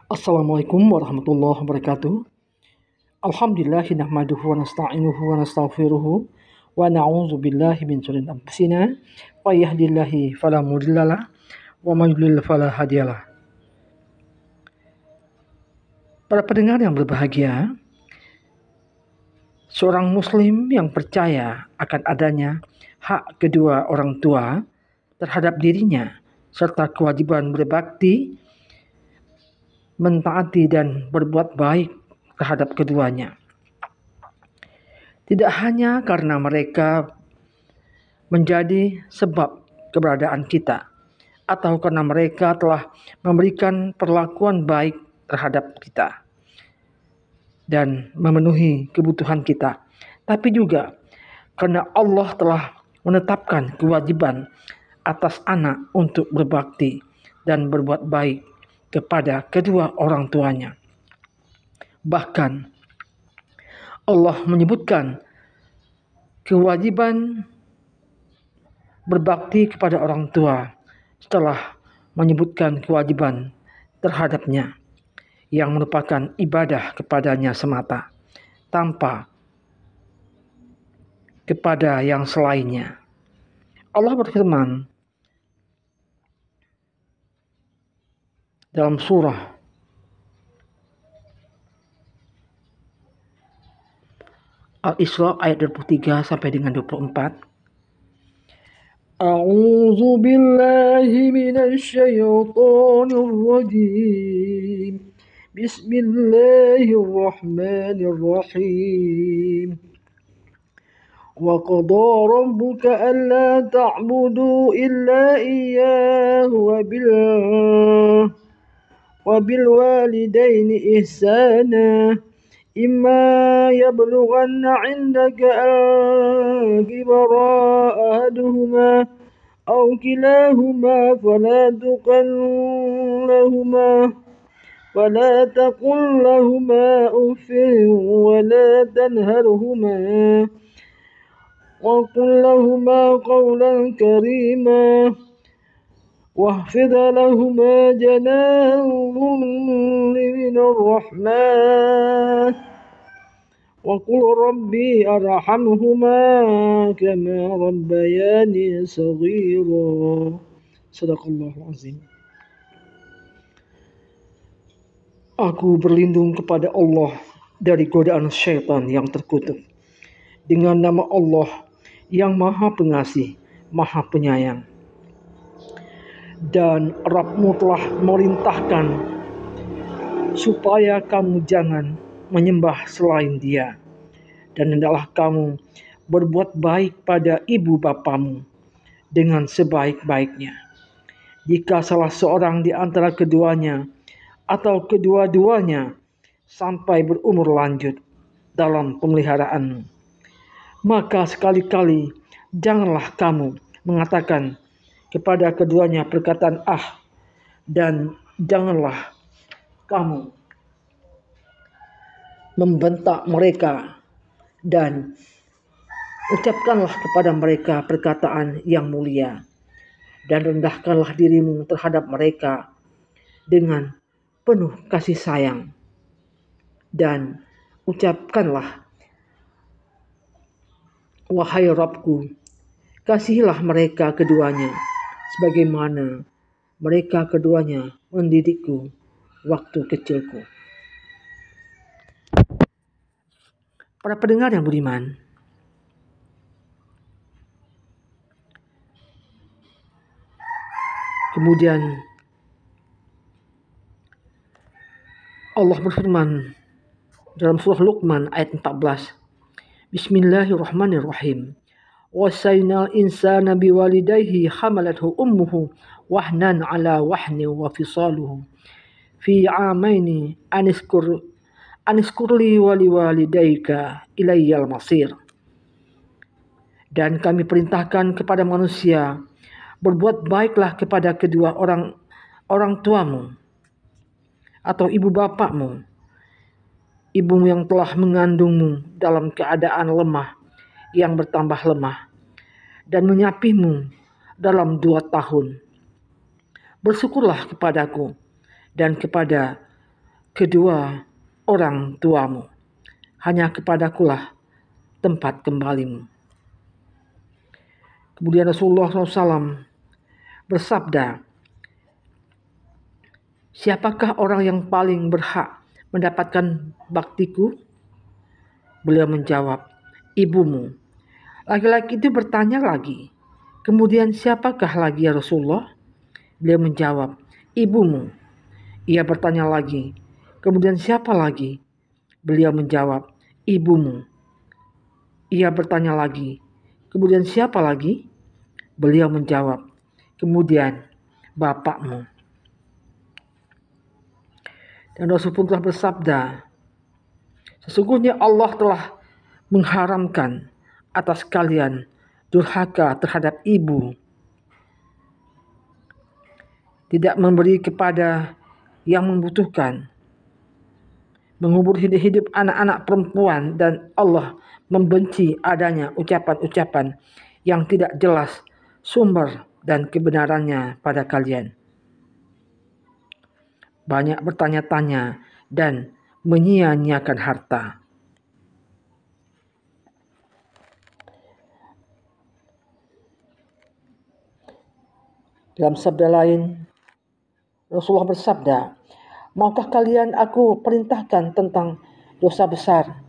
Assalamualaikum warahmatullahi wabarakatuh. Alhamdulillah nahmaduhu wa nasta'inuhu wa nastaghfiruhu wa na'udzu billahi min shururi anfusina wa yahdihillahu fala mudhillalah wa may yudlil fala hadiyalah. Para pendengar yang berbahagia, seorang muslim yang percaya akan adanya hak kedua orang tua terhadap dirinya serta kewajiban berbakti, mentaati dan berbuat baik terhadap keduanya. Tidak hanya karena mereka menjadi sebab keberadaan kita, atau karena mereka telah memberikan perlakuan baik terhadap kita dan memenuhi kebutuhan kita, tapi juga karena Allah telah menetapkan kewajiban atas anak untuk berbakti dan berbuat baik kepada kedua orang tuanya. Bahkan Allah menyebutkan kewajiban berbakti kepada orang tua setelah menyebutkan kewajiban terhadapnya yang merupakan ibadah kepadanya semata, tanpa kepada yang selainnya. Allah berfirman dalam surah Al-Isra ayat 23 sampai dengan 24. A'udzu billahi minasy syaithanir rajim. Bismillahirrahmanirrahim. Wa qada rabbuka alla ta'budu illa iyyahu wa bil walidaini ihsana. إما يبلغن عندك الكبر أحدهما أو كلاهما فلا تقل لهما أف ولا تنهرهما وقل لهما قولا كريما واخفض لهما جناح من الرحمة وقل ربي أرحمهما كما ربياني صغيرا. Sadaqallahul azim. Aku berlindung kepada Allah dari godaan syaitan yang terkutuk. Dengan nama Allah yang Maha Pengasih, Maha Penyayang. Dan Rabbmu telah merintahkan supaya kamu jangan menyembah selain Dia, dan hendaklah kamu berbuat baik pada ibu bapamu dengan sebaik-baiknya. Jika salah seorang di antara keduanya atau kedua-duanya sampai berumur lanjut dalam pemeliharaanmu, maka sekali-kali janganlah kamu mengatakan kepada keduanya perkataan dan janganlah kamu membentak mereka, dan ucapkanlah kepada mereka perkataan yang mulia, dan rendahkanlah dirimu terhadap mereka dengan penuh kasih sayang, dan ucapkanlah, wahai Rabbku, kasihilah mereka keduanya sebagaimana mereka keduanya mendidikku waktu kecilku. Para pendengar yang budiman, kemudian Allah berfirman dalam surah Luqman ayat 14. Bismillahirrahmanirrahim. Wasainal insana biwalidayhi hamalathu ummuhu wahnan ala wahni wa fisaluhu fi amaini aniskurli waliwalidayka ilayyal masir. Dan kami perintahkan kepada manusia, berbuat baiklah kepada kedua orang tuamu atau ibu bapakmu, ibumu yang telah mengandungmu dalam keadaan lemah yang bertambah lemah dan menyapihmu dalam 2 tahun. Bersyukurlah kepadaku dan kepada kedua orang tuamu. Hanya kepadakulah tempat kembalimu. Kemudian Rasulullah SAW bersabda, siapakah orang yang paling berhak mendapatkan baktiku? Beliau menjawab, ibumu. Laki-laki itu bertanya lagi, kemudian siapakah lagi ya Rasulullah? Beliau menjawab, ibumu. Ia bertanya lagi, kemudian siapa lagi? Beliau menjawab, ibumu. Ia bertanya lagi, kemudian siapa lagi? Beliau menjawab, kemudian bapakmu. Dan Rasulullah telah bersabda, sesungguhnya Allah telah mengharamkan atas kalian durhaka terhadap ibu, tidak memberi kepada yang membutuhkan, mengubur hidup-hidup anak-anak perempuan, dan Allah membenci adanya ucapan-ucapan yang tidak jelas sumber dan kebenarannya pada kalian. Banyak bertanya-tanya dan menyia-nyiakan harta. Dalam sabda lain, Rasulullah bersabda, maukah kalian aku perintahkan tentang dosa besar?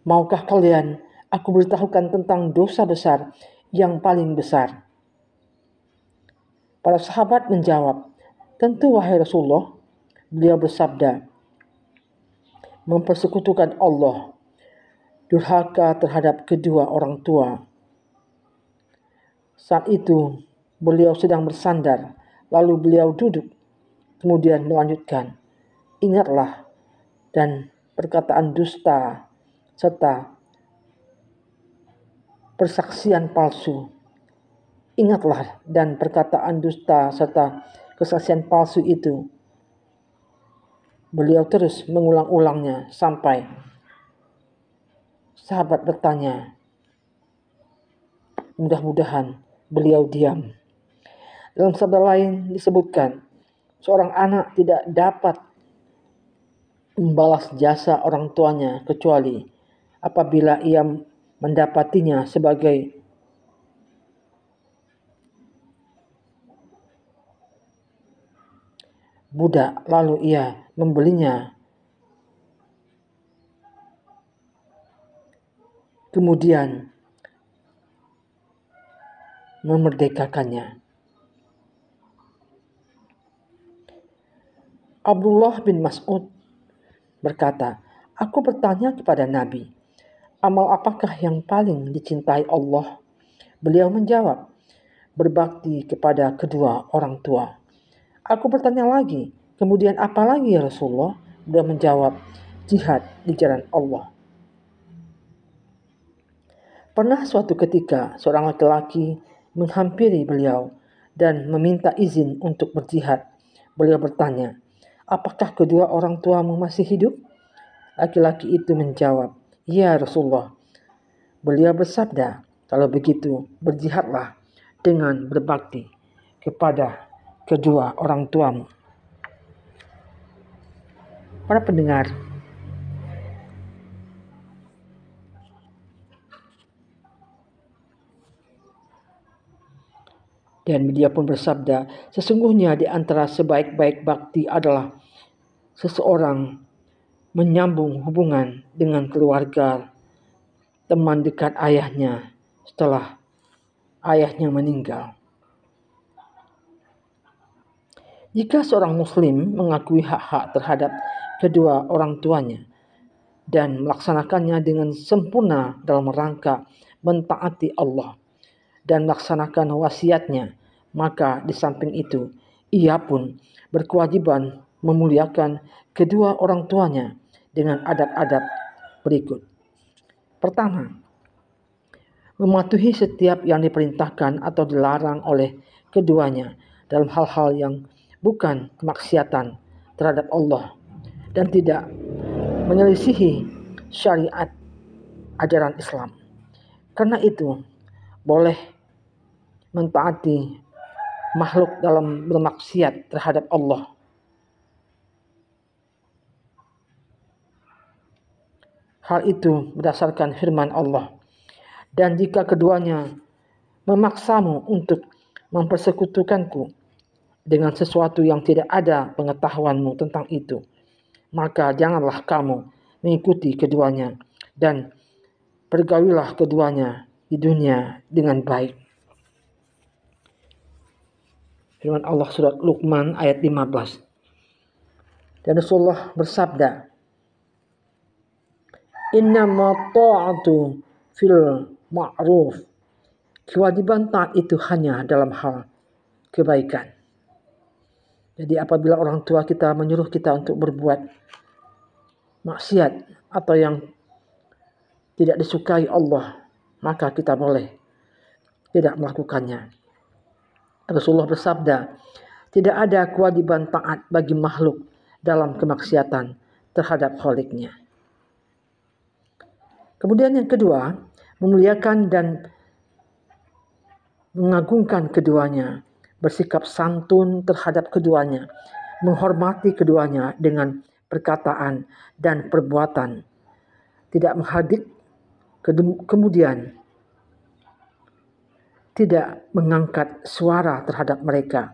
Maukah kalian aku beritahukan tentang dosa besar yang paling besar? Para sahabat menjawab, tentu wahai Rasulullah. Beliau bersabda, mempersekutukan Allah, durhaka terhadap kedua orang tua. Saat itu beliau sedang bersandar, lalu beliau duduk, kemudian melanjutkan, ingatlah dan perkataan dusta serta persaksian palsu. Ingatlah dan perkataan dusta serta kesaksian palsu itu. Beliau terus mengulang-ulangnya sampai sahabat bertanya. Mudah-mudahan beliau diam. Dalam sabda lain disebutkan, seorang anak tidak dapat membalas jasa orang tuanya kecuali apabila ia mendapatinya sebagai budak, lalu ia membelinya, kemudian memerdekakannya. Abdullah bin Mas'ud berkata, aku bertanya kepada Nabi, amal apakah yang paling dicintai Allah? Beliau menjawab, berbakti kepada kedua orang tua. Aku bertanya lagi, kemudian apa lagi ya Rasulullah? Beliau menjawab, jihad di jalan Allah. Pernah suatu ketika seorang laki-laki menghampiri beliau dan meminta izin untuk berjihad. Beliau bertanya, apakah kedua orang tuamu masih hidup? Laki-laki itu menjawab, ya Rasulullah. Beliau bersabda, kalau begitu berjihadlah dengan berbakti kepada kedua orang tuamu. Para pendengar, dan dia pun bersabda, sesungguhnya di antara sebaik-baik bakti adalah seseorang menyambung hubungan dengan keluarga, teman dekat ayahnya setelah ayahnya meninggal. Jika seorang muslim mengakui hak-hak terhadap kedua orang tuanya dan melaksanakannya dengan sempurna dalam rangka mentaati Allah dan melaksanakan wasiatnya, maka di samping itu ia pun berkewajiban memuliakan kedua orang tuanya dengan adab-adab berikut. Pertama, mematuhi setiap yang diperintahkan atau dilarang oleh keduanya dalam hal-hal yang bukan kemaksiatan terhadap Allah dan tidak menyelisihi syariat ajaran Islam. Karena itu boleh mentaati makhluk dalam bermaksiat terhadap Allah. Hal itu berdasarkan firman Allah. Dan jika keduanya memaksamu untuk mempersekutukanku dengan sesuatu yang tidak ada pengetahuanmu tentang itu, maka janganlah kamu mengikuti keduanya dan pergaulilah keduanya di dunia dengan baik. Firman Allah surat Luqman ayat 15. Dan Rasulullah bersabda, "Innama ta'atu fil ma'ruf." Kewajiban taat itu hanya dalam hal kebaikan. Jadi apabila orang tua kita menyuruh kita untuk berbuat maksiat atau yang tidak disukai Allah, maka kita boleh tidak melakukannya. Rasulullah bersabda, tidak ada kewajiban taat bagi makhluk dalam kemaksiatan terhadap Khalik-Nya. Kemudian yang kedua, memuliakan dan mengagungkan keduanya, bersikap santun terhadap keduanya, menghormati keduanya dengan perkataan dan perbuatan, tidak menghadik, kemudian tidak mengangkat suara terhadap mereka.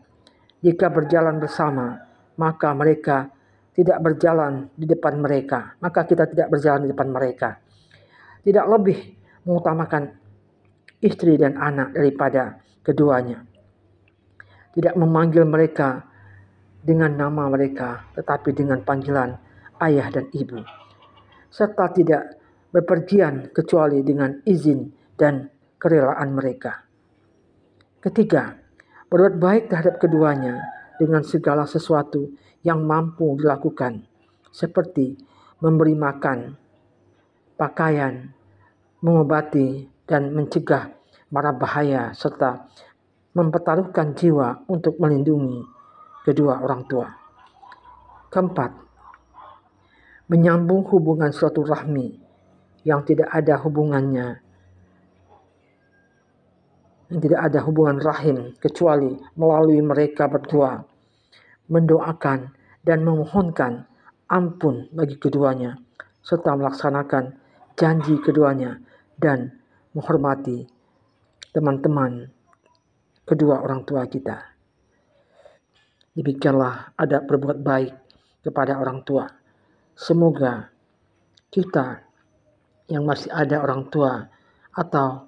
Jika berjalan bersama, maka mereka tidak berjalan di depan mereka, maka kita tidak berjalan di depan mereka. Tidak lebih mengutamakan istri dan anak daripada keduanya. Tidak memanggil mereka dengan nama mereka, tetapi dengan panggilan ayah dan ibu. Serta tidak bepergian kecuali dengan izin dan kerelaan mereka. Ketiga, berbuat baik terhadap keduanya dengan segala sesuatu yang mampu dilakukan, seperti memberi makan, pakaian, mengobati, dan mencegah mara bahaya, serta mempertaruhkan jiwa untuk melindungi kedua orang tua. Keempat, menyambung hubungan silaturahmi yang tidak ada hubungan rahim kecuali melalui mereka berdua, mendoakan dan memohonkan ampun bagi keduanya, serta melaksanakan janji keduanya dan menghormati teman-teman kedua orang tua kita. Demikianlah adab berbuat baik kepada orang tua. Semoga kita yang masih ada orang tua atau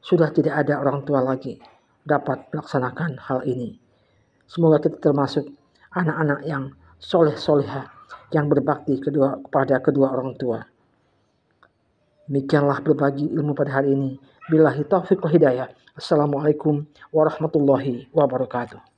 sudah tidak ada orang tua lagi dapat melaksanakan hal ini. Semoga kita termasuk anak-anak yang soleh-solehah yang berbakti kepada kedua orang tua. Demikianlah berbagi ilmu pada hari ini. Billahi taufiq wal hidayah. Assalamualaikum warahmatullahi wabarakatuh.